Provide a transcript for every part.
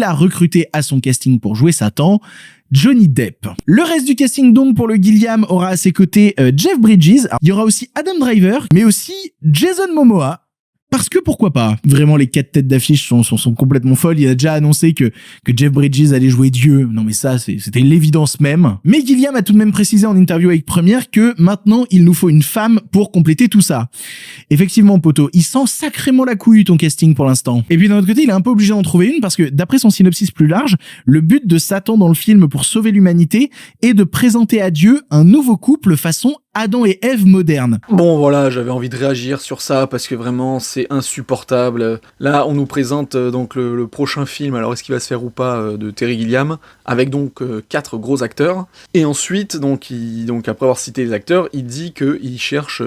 il a recruté à son casting pour jouer Satan Johnny Depp. Le reste du casting donc pour le Gilliam aura à ses côtés Jeff Bridges, il y aura aussi Adam Driver, mais aussi Jason Momoa. Parce que pourquoi pas. Vraiment, les 4 têtes d'affiche sont complètement folles. Il a déjà annoncé que Jeff Bridges allait jouer Dieu. Non mais ça, c'était l'évidence même. Mais Gilliam a tout de même précisé en interview avec Première que maintenant, il nous faut une femme pour compléter tout ça. Effectivement, poto, il sent sacrément la couille ton casting pour l'instant. Et puis d'un autre côté, il est un peu obligé d'en trouver une parce que d'après son synopsis plus large, le but de Satan dans le film pour sauver l'humanité est de présenter à Dieu un nouveau couple façon Adam et Ève moderne. Bon voilà, j'avais envie de réagir sur ça parce que vraiment c'est insupportable. Là on nous présente donc le prochain film, alors est-ce qu'il va se faire ou pas, de Terry Gilliam, avec donc 4 gros acteurs. Et ensuite, donc après avoir cité les acteurs, il dit qu'il cherche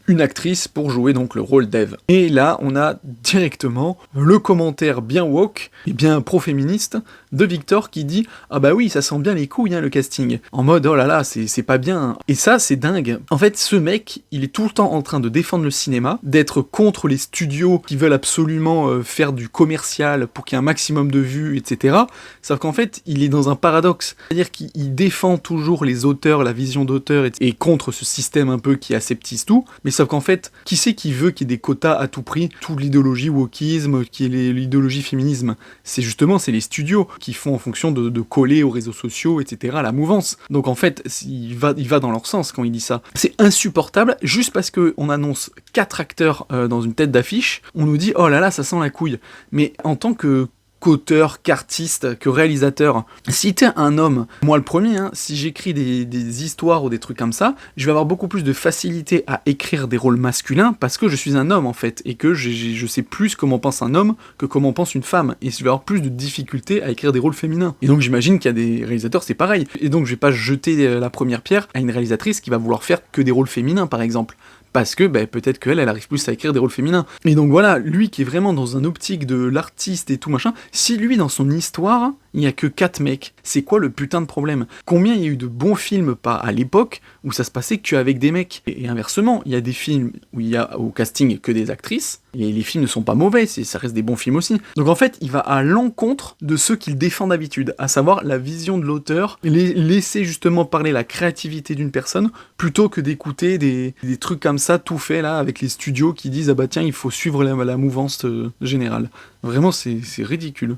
une actrice pour jouer donc le rôle d'Ève. Et là on a directement le commentaire bien woke et bien pro-féministe de Victor qui dit « Ah bah oui, ça sent bien les couilles hein, le casting ». En mode « Oh là là, c'est pas bien ». Et ça c'est dingue. En fait, ce mec, il est tout le temps en train de défendre le cinéma, d'être contre les studios qui veulent absolument faire du commercial pour qu'il y ait un maximum de vues, etc. Sauf qu'en fait, il est dans un paradoxe. C'est-à-dire qu'il défend toujours les auteurs, la vision d'auteur, et contre ce système un peu qui aseptise tout. Mais sauf qu'en fait, qui c'est qui veut qu'il y ait des quotas à tout prix? Toute l'idéologie wokisme, qui est l'idéologie féminisme, c'est les studios qui font en fonction de coller aux réseaux sociaux, etc. la mouvance. Donc en fait, il va dans leur sens quand il dit ça. C'est insupportable, juste parce qu'on annonce 4 acteurs dans une tête d'affiche, on nous dit « Oh là là, ça sent la couille ». Mais en tant qu'auteur, qu'artiste, que réalisateur, si t'es un homme, moi le premier, hein, si j'écris des histoires ou des trucs comme ça, je vais avoir beaucoup plus de facilité à écrire des rôles masculins parce que je suis un homme en fait, et que je sais plus comment pense un homme que comment pense une femme, et je vais avoir plus de difficultés à écrire des rôles féminins. Et donc j'imagine qu'il y a des réalisateurs, c'est pareil. Et donc je vais pas jeter la première pierre à une réalisatrice qui va vouloir faire que des rôles féminins par exemple. Parce que peut-être qu'elle arrive plus à écrire des rôles féminins. Et donc voilà, lui qui est vraiment dans un optique de l'artiste et tout machin, si lui dans son histoire, il n'y a que 4 mecs, c'est quoi le putain de problème? Combien il y a eu de bons films, pas à l'époque, où ça se passait que avec des mecs? Et inversement, il y a des films où il y a au casting que des actrices, et les films ne sont pas mauvais, ça reste des bons films aussi. Donc en fait, il va à l'encontre de ceux qu'il défend d'habitude, à savoir la vision de l'auteur, laisser justement parler la créativité d'une personne, plutôt que d'écouter des trucs comme ça, tout fait là, avec les studios qui disent « Ah bah tiens, il faut suivre la mouvance générale ». Vraiment, c'est ridicule.